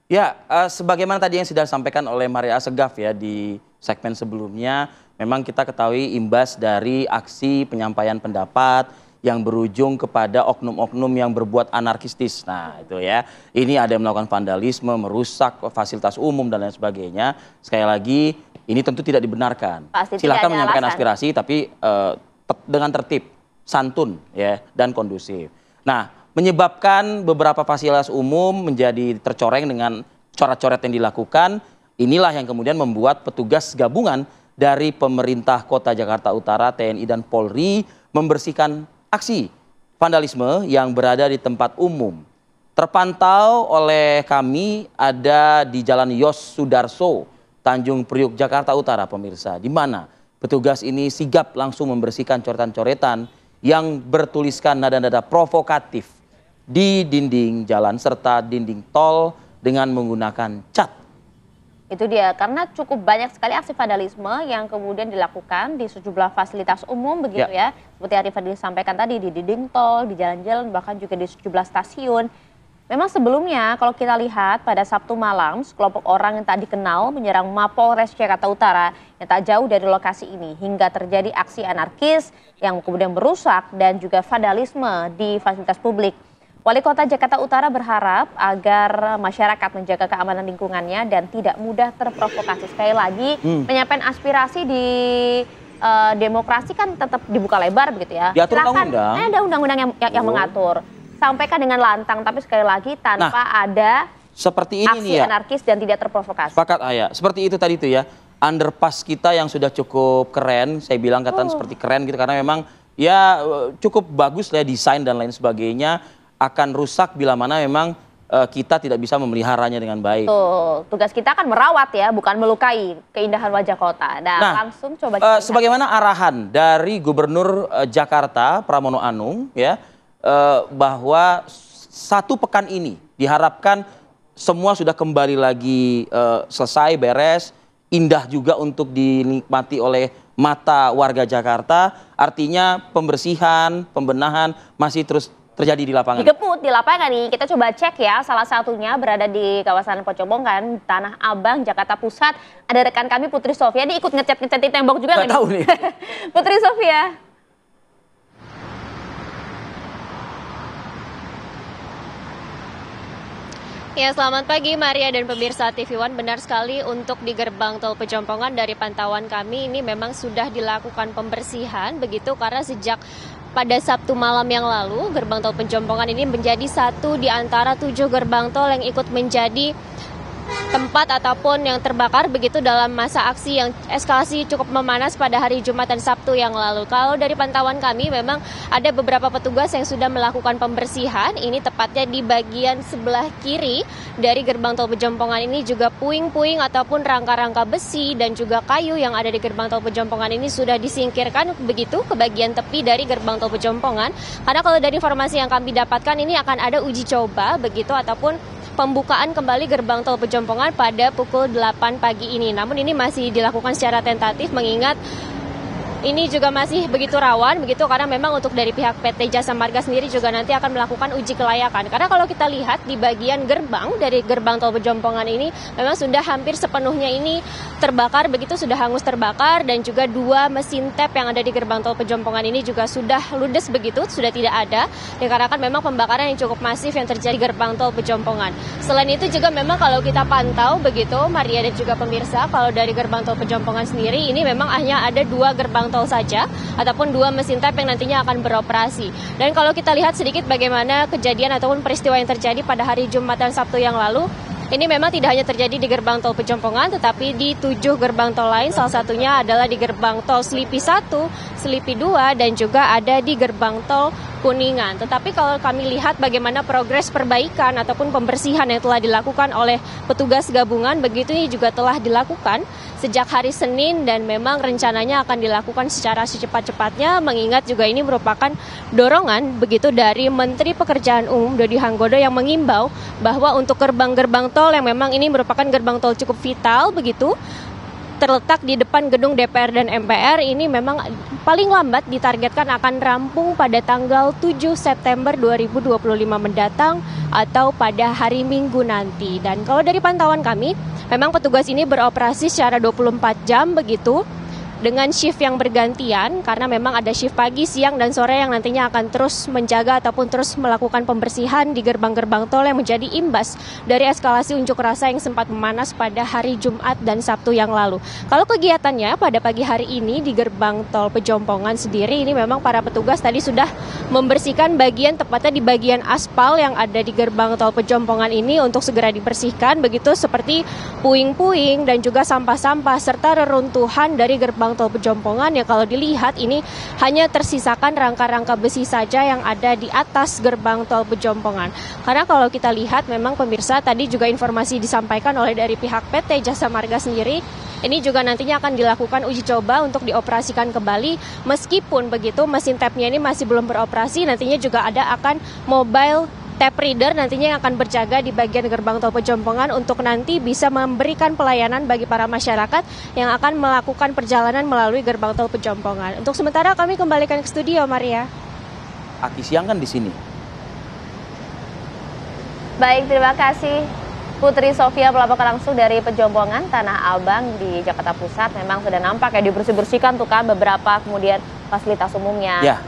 Ya, sebagaimana tadi yang sudah disampaikan oleh Maria Assegaf ya di segmen sebelumnya, memang kita ketahui imbas dari aksi penyampaian pendapat yang berujung kepada oknum-oknum yang berbuat anarkistis. Nah, itu ya. Ini ada yang melakukan vandalisme, merusak fasilitas umum dan lain sebagainya. Sekali lagi, ini tentu tidak dibenarkan. Pasti Silakan tidak ada menyampaikan alasan. aspirasi, tapi dengan tertib, santun ya, dan kondusif. Nah, menyebabkan beberapa fasilitas umum menjadi tercoreng dengan coret-coret yang dilakukan. Inilah yang kemudian membuat petugas gabungan dari pemerintah Kota Jakarta Utara, TNI dan Polri membersihkan aksi vandalisme yang berada di tempat umum. Terpantau oleh kami ada di Jalan Yos Sudarso, Tanjung Priuk, Jakarta Utara, pemirsa, di mana petugas ini sigap langsung membersihkan coretan-coretan yang bertuliskan nada-nada provokatif di dinding jalan serta dinding tol dengan menggunakan cat. Itu dia, karena cukup banyak sekali aksi vandalisme yang kemudian dilakukan di sejumlah fasilitas umum begitu ya. Seperti Arif Fadli sampaikan tadi, di dinding tol, di jalan-jalan, bahkan juga di sejumlah stasiun. Memang sebelumnya kalau kita lihat pada Sabtu malam, sekelompok orang yang tak dikenal menyerang Mapolres Jakarta Utara yang tak jauh dari lokasi ini hingga terjadi aksi anarkis yang kemudian merusak dan juga vandalisme di fasilitas publik. Wali Kota Jakarta Utara berharap agar masyarakat menjaga keamanan lingkungannya dan tidak mudah terprovokasi. Sekali lagi, penyampaian aspirasi di demokrasi kan tetap dibuka lebar begitu ya. Diatur Silakan, undang-undang. ada undang-undang yang mengatur. Sampaikan dengan lantang, tapi sekali lagi tanpa ada seperti ini aksi nih ya, anarkis dan tidak terprovokasi. sepakat Ayah. Seperti itu tadi tuh ya, underpass kita yang sudah cukup keren, saya bilang katakan seperti keren gitu, karena memang ya cukup bagus lah desain dan lain sebagainya, akan rusak bila mana memang kita tidak bisa memeliharanya dengan baik. Tuh, tugas kita kan merawat ya, bukan melukai keindahan wajah kota. Nah, langsung coba kita sebagaimana arahan dari Gubernur Jakarta Pramono Anung ya, bahwa satu pekan ini diharapkan semua sudah kembali lagi selesai, beres, indah juga untuk dinikmati oleh mata warga Jakarta. Artinya pembersihan, pembenahan masih terus terjadi di lapangan. dikeput di lapangan nih, kita coba cek ya, salah satunya berada di kawasan Pocombongan, Tanah Abang, Jakarta Pusat. Ada rekan kami Putri Sofia, dia ikut ngecat-ngecatin tembok juga nggak tahu nih. Putri Sofia. Ya, selamat pagi Maria dan pemirsa TV One. Benar sekali, untuk di gerbang tol Pejompongan dari pantauan kami ini memang sudah dilakukan pembersihan begitu, karena sejak pada Sabtu malam yang lalu gerbang tol Pejompongan ini menjadi satu di antara 7 gerbang tol yang ikut menjadi tempat ataupun yang terbakar begitu dalam masa aksi yang eskalasi cukup memanas pada hari Jumat dan Sabtu yang lalu. Kalau dari pantauan kami memang ada beberapa petugas yang sudah melakukan pembersihan. Ini tepatnya di bagian sebelah kiri dari gerbang tol Pejompongan ini, juga puing-puing ataupun rangka-rangka besi dan juga kayu yang ada di gerbang tol Pejompongan ini sudah disingkirkan begitu ke bagian tepi dari gerbang tol Pejompongan. Karena kalau dari informasi yang kami dapatkan ini akan ada uji coba begitu ataupun pembukaan kembali gerbang tol Pejompongan pada pukul 8 pagi ini. Namun ini masih dilakukan secara tentatif, mengingat ini juga masih begitu rawan begitu, karena memang untuk dari pihak PT Jasa Marga sendiri juga nanti akan melakukan uji kelayakan. Karena kalau kita lihat di bagian gerbang dari gerbang tol Pejompongan ini memang sudah hampir sepenuhnya ini terbakar begitu, sudah hangus terbakar, dan juga 2 mesin tap yang ada di gerbang tol Pejompongan ini juga sudah ludes begitu, sudah tidak ada, dikarenakan memang pembakaran yang cukup masif yang terjadi di gerbang tol Pejompongan. Selain itu juga memang kalau kita pantau begitu Maria dan juga pemirsa, kalau dari gerbang tol Pejompongan sendiri ini memang hanya ada 2 gerbang tol saja ataupun 2 mesin tap yang nantinya akan beroperasi. Dan kalau kita lihat sedikit bagaimana kejadian ataupun peristiwa yang terjadi pada hari Jumat dan Sabtu yang lalu, ini memang tidak hanya terjadi di gerbang tol Pejompongan, tetapi di 7 gerbang tol lain, salah satunya adalah di gerbang tol Selipi 1, Selipi 2, dan juga ada di gerbang tol Kuningan. Tetapi kalau kami lihat bagaimana progres perbaikan ataupun pembersihan yang telah dilakukan oleh petugas gabungan, begitu ini juga telah dilakukan sejak hari Senin, dan memang rencananya akan dilakukan secara secepat-cepatnya, mengingat juga ini merupakan dorongan begitu dari Menteri Pekerjaan Umum Dodi Hanggodo yang mengimbau bahwa untuk gerbang-gerbang tol yang memang ini merupakan gerbang tol cukup vital begitu, terletak di depan gedung DPR dan MPR ini memang paling lambat ditargetkan akan rampung pada tanggal 7 September 2025 mendatang atau pada hari Minggu nanti. Dan kalau dari pantauan kami, memang petugas ini beroperasi secara 24 jam begitu, dengan shift yang bergantian karena memang ada shift pagi, siang, dan sore yang nantinya akan terus menjaga ataupun terus melakukan pembersihan di gerbang-gerbang tol yang menjadi imbas dari eskalasi unjuk rasa yang sempat memanas pada hari Jumat dan Sabtu yang lalu. Kalau kegiatannya pada pagi hari ini di gerbang tol Pejompongan sendiri, ini memang para petugas tadi sudah membersihkan bagian, tepatnya di bagian aspal yang ada di gerbang tol Pejompongan ini untuk segera dibersihkan, begitu seperti puing-puing dan juga sampah-sampah serta reruntuhan dari gerbang tol Pejompongan yang kalau dilihat ini hanya tersisakan rangka-rangka besi saja yang ada di atas gerbang tol Pejompongan. Karena kalau kita lihat memang pemirsa, tadi juga informasi disampaikan oleh dari pihak PT Jasa Marga sendiri, ini juga nantinya akan dilakukan uji coba untuk dioperasikan kembali, meskipun begitu mesin tap-nya ini masih belum beroperasi. Nantinya juga ada akan mobile tap reader nantinya yang akan berjaga di bagian gerbang tol Pejompongan untuk nanti bisa memberikan pelayanan bagi para masyarakat yang akan melakukan perjalanan melalui gerbang tol Pejompongan. Untuk sementara kami kembalikan ke studio, Maria. Aki siang kan di sini. Baik, terima kasih Putri Sofia melaporkan langsung dari Pejompongan, Tanah Abang di Jakarta Pusat. Memang sudah nampak ya dibersih-bersihkan tuh kan beberapa kemudian fasilitas umumnya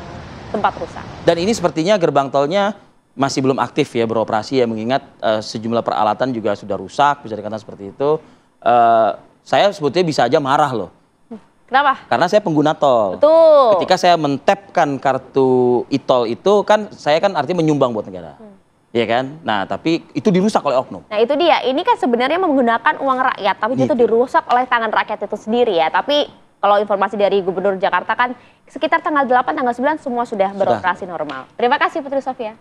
tempat rusak. Dan ini sepertinya gerbang tolnya masih belum aktif ya beroperasi ya, mengingat sejumlah peralatan juga sudah rusak, bisa dikatakan seperti itu. Saya sebetulnya bisa aja marah loh. Kenapa? Karena saya pengguna tol. Betul. Ketika saya mentapkan kartu e-tol itu kan saya kan artinya menyumbang buat negara. Iya kan? Nah, tapi itu dirusak oleh oknum. Nah, itu dia. Ini kan sebenarnya menggunakan uang rakyat, tapi itu dirusak oleh tangan rakyat itu sendiri ya. Tapi kalau informasi dari Gubernur Jakarta kan sekitar tanggal 8, tanggal 9 semua sudah beroperasi normal. Terima kasih Putri Sofia.